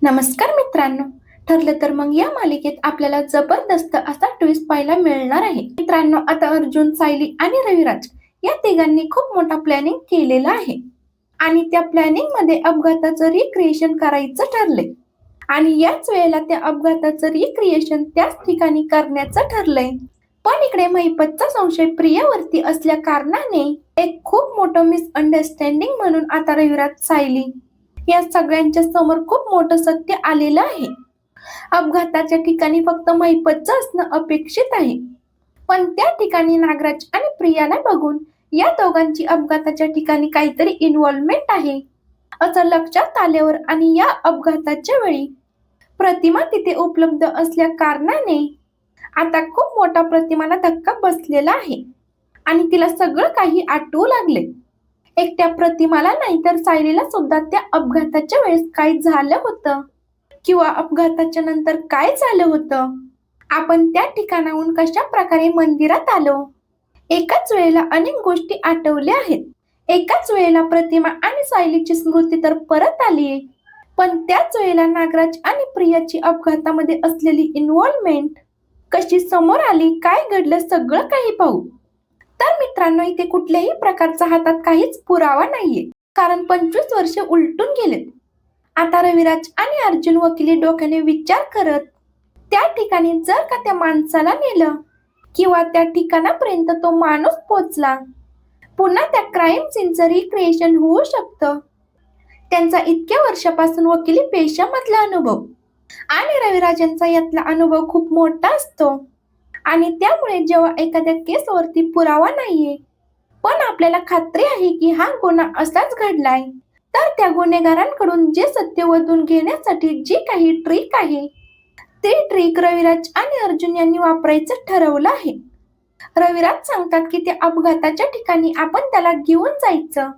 नमस्कार मित्रांनो. ठरलं तर मग या मालिकेत आपल्याला जबरदस्त असा ट्विस्ट पाहायला मिळणार आहे. मित्रांनो, आता अर्जुन, सायली आणि रविराज या तिघांनी खूप मोठा प्लॅनिंग केलेला आहे आणि त्या प्लॅनिंग मध्ये अपघाताचं रिक्रिएशन करायचं ठरलंय. आणि याच वेळेला त्या अपघाताचं रिक्रिएशन त्याच ठिकाणी करण्याचं ठरलंय. पण इकडे महिपतचा संशय प्रियावरती असल्या कारणाने एक खूप मोठं मिसअंडरस्टँडिंग म्हणून आता रविराज, सायली या सगळ्यांच्या समोर खूप मोठं सत्य आलेलं आहे. अपघाताच्या ठिकाणी फक्त महिपतचं असणं अपेक्षित आहे, पण त्या ठिकाणी नागराज आणि प्रियाला बघून या दोघांची अपघाताच्या ठिकाणी काहीतरी इन्व्हॉल्वमेंट आहे असं लक्षात आल्यावर आणि या अपघाताच्या वेळी प्रतिमा तिथे उपलब्ध असल्या कारणाने आता खूप मोठा प्रतिमाला धक्का बसलेला आहे आणि तिला सगळं काही आठवू लागले. एकट्या प्रतिमाला नाही तर सायलीला सुद्धा त्या अपघाताच्या वेळेस काय झालं होतं किंवा अपघाताच्या नंतर काय झालं होतं, आपण त्या ठिकाणाहून कशा प्रकारे मंदिरात आलो, एकाच वेळेला अनेक गोष्टी आठवल्या आहेत. एकाच वेळेला प्रतिमा आणि सायलीची स्मृती तर परत आलीये, पण त्याच वेळेला नागराज आणि प्रियाची अपघातामध्ये असलेली इन्व्हॉल्वमेंट कशी समोर आली, काय घडलं, सगळं काही पाहू. तर मित्रांनो, इथे कुठल्याही प्रकारचा हातात काहीच पुरावा नाहीये, कारण 25 वर्ष उलटून गेलेत. आता रविराज आणि अर्जुन वकिली डोक्याने विचार करत त्या ठिकाणी जर का त्या माणसाला नेलं किंवा त्या ठिकाणापर्यंत तो माणूस पोहोचला, पुन्हा त्या क्राईम सीनचं रिक्रिएशन होऊ शकतं. त्यांचा इतक्या वर्षापासून वकिली पेशामधला अनुभव आणि रविराजांचा यातला अनुभव खूप मोठा असतो आणि त्यामुळे जेव्हा एखाद्या केसवरती पुरावा नाहीये, पण आपल्याला खात्री आहे की हा गुन्हा असाच घडलाय, तर त्या गुन्हेगारांकडून जे सत्य वधून घेण्यासाठी जी काही ट्रिक आहे, ती ट्रिक रविराज आणि अर्जुन यांनी वापरायचं ठरवलं आहे. रविराज सांगतात की त्या अपघाताच्या ठिकाणी आपण त्याला घेऊन जायचं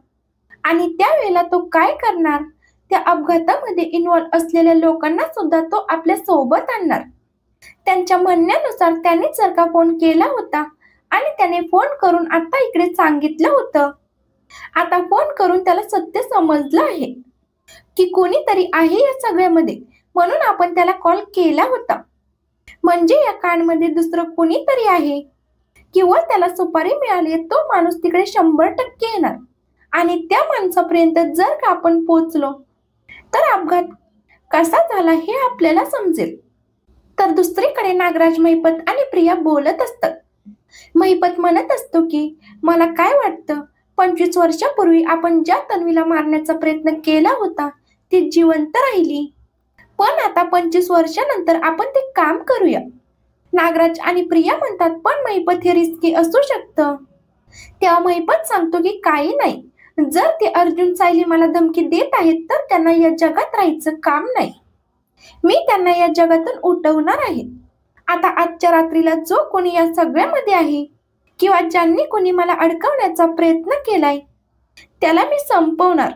आणि त्यावेळेला तो काय करणार, त्या अपघातामध्ये इन्व्हॉल्व असलेल्या लोकांना सुद्धा तो आपल्या सोबत आणणार. त्यांच्या म्हणण्यानुसार त्याने जर का फोन केला होता आणि त्याने फोन करून आता इकडे सांगितलं होतं, आता फोन करून त्याला सत्य समजलं आहे की कोणीतरी आहे या सगळ्यामध्ये, म्हणून आपण त्याला कॉल केला होता. म्हणजे या कांडमध्ये दुसरं कोणीतरी आहे किंवा त्याला सुपारी मिळाली, तो माणूस तिकडे 100% येणार आणि त्या माणसापर्यंत जर का आपण पोहोचलो तर अपघात कसा झाला हे आपल्याला समजेल. तर दुसरीकडे नागराज, महिपत आणि प्रिया बोलत असतात. महिपत म्हणत असतो की मला काय वाटतं, 25 वर्षापूर्वी आपण ज्या तन्वीला मारण्याचा प्रयत्न केला होता ती जिवंत राहिली, पण आता 25 वर्षानंतर आपण ते काम करूया. नागराज आणि प्रिया म्हणतात पण महिपत हे रिस्की असू शकतं. तेव्हा महिपत सांगतो की काही नाही, जर ते अर्जुन, सायली मला धमकी देत आहेत तर त्यांना या जगात राहायचं काम नाही, मी त्यांना या जगातून उठवणार आहे. आता आजच्या रात्रीला जो कोणी या सगळ्यामध्ये आहे किंवा ज्यांनी कोणी मला अडकवण्याचा प्रयत्न केलाय त्याला मी संपवणार.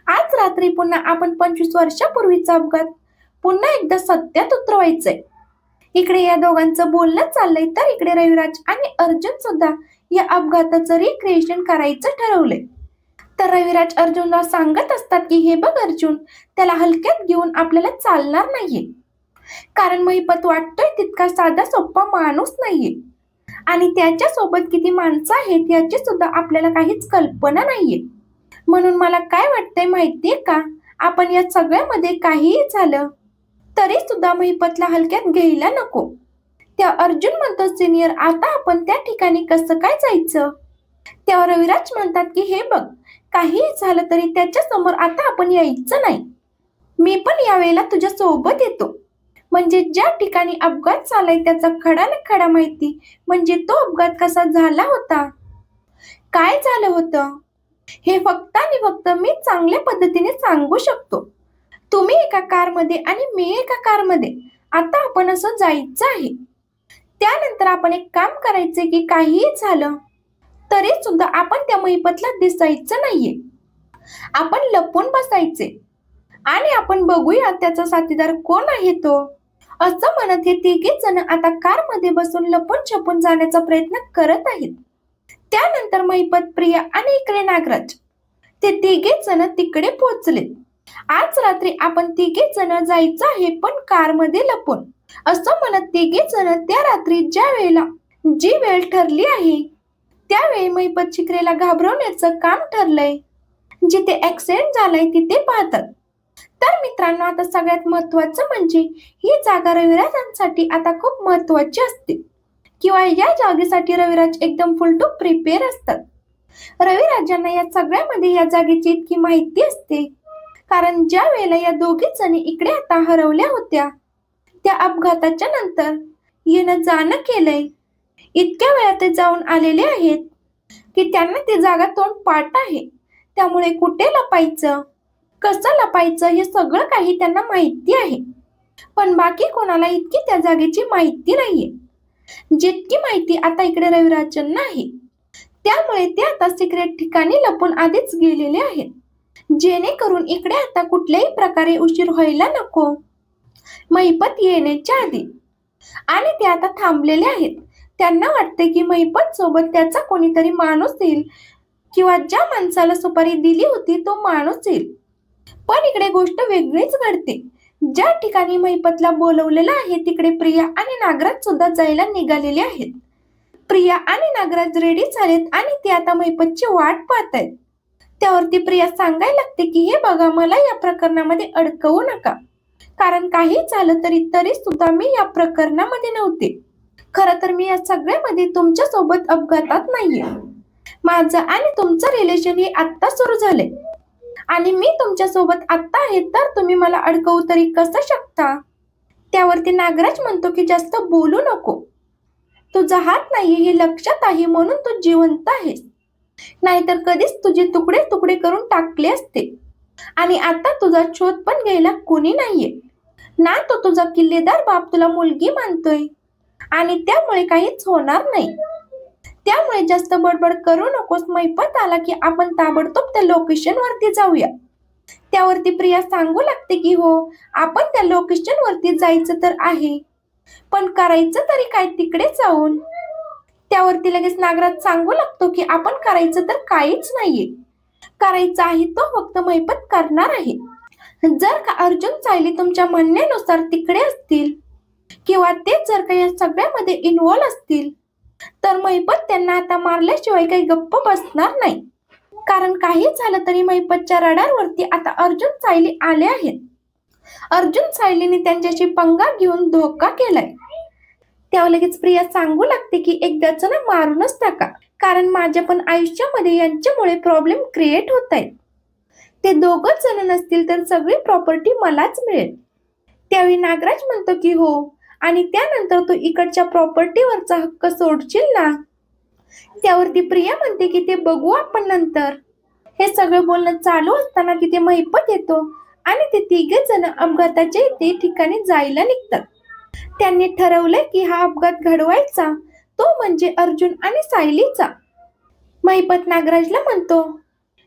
आज रात्री पुन्हा आपण 25 वर्षापूर्वीचा अपघात पुन्हा एकदा सत्यात उतरवायचंय. इकडे या दोघांचं बोलणं चाललंय तर इकडे रविराज आणि अर्जुन सुद्धा या अपघाताचं रिक्रिएशन करायचं ठरवलंय. तर रविराज अर्जुनला सांगत असतात की हे बघ अर्जुन, त्याला हलक्यात घेऊन आपल्याला चालणार नाहीये, कारण महिपत वाटतोय तितका साधा सोपा माणूस नाहीये आणि त्याच्या सोबत किती माणसं आहेत याची सुद्धा आपल्याला काहीच कल्पना नाहीये. म्हणून मला काय वाटतंय माहितीये का, आपण या सगळ्यामध्ये काहीही झालं तरी सुद्धा महिपतला हलक्यात घ्यायला नको. त्या अर्जुन म्हणतो सिनियर, आता आपण त्या ठिकाणी कसं काय जायचं. तेव्हा रविराज म्हणतात की हे बघ, काहीही झालं तरी त्याच्या समोर आता आपण यायचं नाही, मी पण यावेळेला तुझ्या सोबत येतो. म्हणजे ज्या ठिकाणी अपघात झालाय त्याचा खडा न खडा माहिती, म्हणजे तो अपघात कसा झाला होता, काय झालं होतं, हे फक्त आणि फक्त मी चांगल्या पद्धतीने सांगू शकतो. तुम्ही एका कारमध्ये आणि मी एका कारमध्ये, आता आपण असं जायचं आहे. त्यानंतर आपण एक काम करायचे की काहीही झालं तरी सुद्धा आपण त्या महिपतला दिसायचं नाहीये, आपण लपून बसायचे आणि आपण बघूया त्याचा साथीदार कोण आहे तो. असं म्हणत हे तिघे जण आता कारमध्ये बसून लपून छपून जाण्याचा प्रयत्न करत आहेत. त्यानंतर महिपत, प्रिया आणि इकडे नागराज ते तिघे जण तिकडे पोहोचले आज रात्री आपण तिघे जण जायचं आहे, पण कारमध्ये लपून. असं म्हणत तिघे जण त्या रात्री ज्या वेळेला जी वेळ ठरली आहे त्यावेळी महिपत चित्रेला घाबरवण्याचं काम ठरलंय. जिथे ऍक्सिडेंट झालाय तिथे पाहतात. तर मित्रांनो, आता सगळ्यात महत्वाचं म्हणजे ही जागा रविराजांसाठी आता खूप महत्वाची असते, किंवा या जागेसाठी रविराज एकदम फुल टू प्रिपेअर असतात. रविराजांना या सगळ्यामध्ये या जागेची इतकी माहिती असते, कारण ज्या वेळेला या दोघी जणी इकडे आता हरवल्या होत्या, त्या अपघाताच्या नंतर येणं जाणं केलंय. इतक्या वेळा ते जाऊन आलेले आहेत की त्यांना ती जागा तोंड पाठ आहे. त्यामुळे कुठे लपायचं, कसं लपायचं हे सगळं काही त्यांना माहिती आहे. पण बाकी कोणाला इतकी त्या जागेची माहिती नाहीये जितकी माहिती आता इकडे रविराजांना आहे. त्यामुळे ते आता सिक्रेट ठिकाणी लपून आधीच गेलेले आहेत, जेणेकरून इकडे आता कुठल्याही प्रकारे उशीर व्हायला नको महिपत येण्याच्या आधी. आणि ते आता थांबलेले आहेत. त्यांना वाटते की महिपत सोबत त्याचा कोणीतरी माणूस येईल, किंवा ज्या माणसाला सुपारी दिली होती तो माणूस येईल. पण इकडे गोष्ट वेगळीच घडते. ज्या ठिकाणी महिपतला बोलवलेलं आहे तिकडे प्रिया आणि नागराज सुद्धा जायला निघालेले आहेत. प्रिया आणि नागराज रेडी झालेत आणि ते आता महिपतची वाट पाहतायत. त्यावरती प्रिया सांगायला लागते की हे बघा, मला या प्रकरणामध्ये अडकवू नका, कारण काही झालं तरी सुद्धा मी या प्रकरणामध्ये नव्हते. खरं तर मी या सगळ्यामध्ये तुमच्या सोबत अपघातात नाहीये. माझं आणि तुमचं रिलेशन हे आत्ता सुरू झालंय आणि मी तुमच्या सोबत आत्ता आहे, तर तुम्ही मला अडकवू तरी कसं शकता? त्यावरती नागराज म्हणतो की जास्त बोलू नको, तुझा हात नाहीये हे लक्षात आहे म्हणून तू जिवंत आहेस, नाहीतर कधीच तुझे तुकडे तुकडे करून टाकले असते. आणि आता तुझा शोध पण घ्यायला कोणी नाहीये ना, तो तुझा किल्लेदार बाप तुला मुलगी मानतोय आणि त्यामुळे काहीच होणार नाही. त्यामुळे जास्त बडबड करू नकोस. महिपत आला की आपण ताबडतोब त्या लोकेशन वरती जाऊया. त्यावरती प्रिया सांगू लागते की हो, आपण त्या लोकेशन वरती जायचं तर आहे, पण करायचं तरी काय तिकडे जाऊन? त्यावरती लगेच नागराज सांगू लागतो की आपण करायचं तर काहीच नाहीये, करायचं आहे तो फक्त महिपत करणार आहे. जर का अर्जुन सायली तुमच्या म्हणण्यानुसार तिकडे असतील, किंवा ते जर का या सगळ्यामध्ये इन्व्हॉल्व असतील, तर महिपत त्यांना आता मारल्याशिवाय काही गप्प बसणार नाही. कारण काही झालं तरी महिपतच्या रडारवरती आता अर्जुन सायली आले आहेत. अर्जुन सायलीने त्यांच्याशी पंगा घेऊन धोका केलाय. तेव्हा लगेच प्रिया सांगू लागते की एकदाच ना मारूनच टाका, कारण माझ्या पण आयुष्यामध्ये यांच्यामुळे प्रॉब्लेम क्रिएट होत आहेत. ते दोघच जण नसतील तर सगळी प्रॉपर्टी मलाच मिळेल. त्यावेळी नागराज म्हणतो की हो, आणि त्यानंतर तू इकडच्या प्रॉपर्टीवरचा हक्क सोडशील ना? त्यावरती प्रिया म्हणते की ते बघू आपण नंतर. हे सगळं बोलणं चालू असताना तिथे महिपत येतो आणि ते तिघे जण अपघाताच्या इथे ठिकाणी जायला निघतात. त्यांनी ठरवलंय की हा अपघात घडवायचा तो म्हणजे अर्जुन आणि सायलीचा. महिपत नागराजला म्हणतो,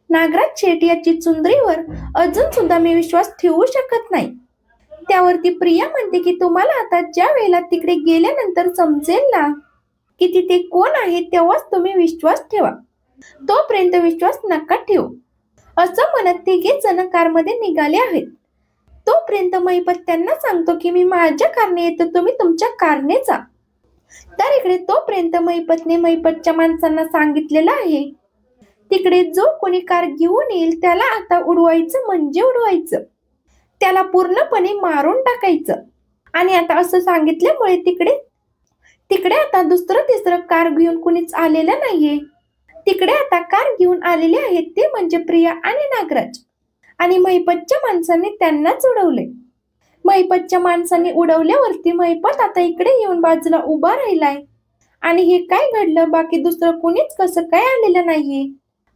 नागराज शेट, याची चुंदरीवर अजून सुद्धा मी विश्वास ठेवू शकत नाही. त्यावरती प्रिया म्हणते की तुम्हाला आता ज्या वेळेला तिकडे गेल्यानंतर समजेल ना की तिथे कोण आहे, तेव्हाच तुम्ही विश्वास ठेवा, तोपर्यंत विश्वास नका ठेवू. असं म्हणत तिघे जण कारमध्ये निघाले आहेत. तोपर्यंत महिपत त्यांना सांगतो की मी माझ्या कारने येतो, तुम्ही तुमच्या कारने जा. तर इकडे तोपर्यंत महिपतने महिपतच्या माणसांना सांगितलेलं आहे, तिकडे जो कोणी कार घेऊन येईल त्याला आता उडवायचं म्हणजे उडवायचं, त्याला पूर्णपणे मारून टाकायचं. आणि आता असं सांगितल्यामुळे तिकडे आता दुसरं तिसरं कार घेऊन कुणीच आलेलं नाहीये. तिकडे आता कार घेऊन आलेले आहेत ते म्हणजे प्रिया आणि नागराज. आणि महिपतच्या माणसांनी त्यांनाच उडवले. महिपतच्या माणसांनी उडवल्यावरती महिपत आता इकडे येऊन बाजूला उभा राहिलाय आणि हे काय घडलं, बाकी दुसरं कुणीच कसं काय आलेलं नाहीये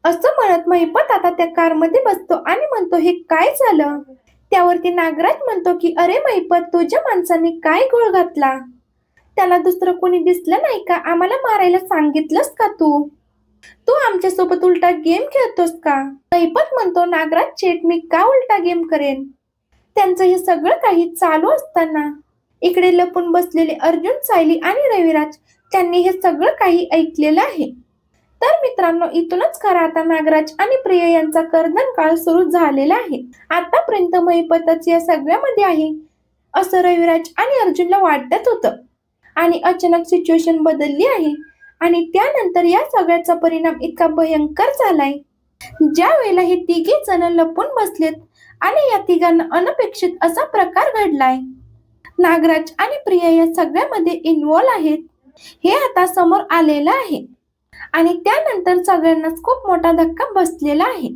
असं म्हणत महिपत आता त्या कारमध्ये बसतो आणि म्हणतो, हे काय झालं? त्यावरती नागराज म्हणतो की अरे महिपत, तुझ्या माणसांनी काय घोळ घातला? त्याला दुसरं कोणी दिसलं नाही का? आम्हाला मारायला सांगितलंस का तू आमच्यासोबत उलटा गेम खेळतोस का? महिपत म्हणतो, नागराज शेठ, मी का उलटा गेम करेन? त्यांचं हे सगळं काही चालू असताना इकडे लपून बसलेले अर्जुन, सायली आणि रविराज त्यांनी हे सगळं काही ऐकलेलं आहे. तर मित्रांनो, इथूनच खरा आता नागराज आणि प्रिया यांचा कर्दन काळ सुरू झालेला आहे. आतापर्यंत महिपतच या सगळ्यामध्ये आहे असं रविराज आणि अर्जुनला वाटत होतं. आणि अचानक सिच्युएशन बदलली आहे आणि त्यानंतर या सगळ्याचा परिणाम इतका भयंकर झालाय. ज्या वेळेला हे तिघे जण लपून बसलेत आणि या तिघांना अनपेक्षित असा प्रकार घडलाय. नागराज आणि प्रिया या सगळ्यामध्ये इन्व्हॉल्व आहेत हे आता समोर आलेलं आहे आणि त्यानंतर सगळ्यांनाच खूप मोठा धक्का बसलेला आहे.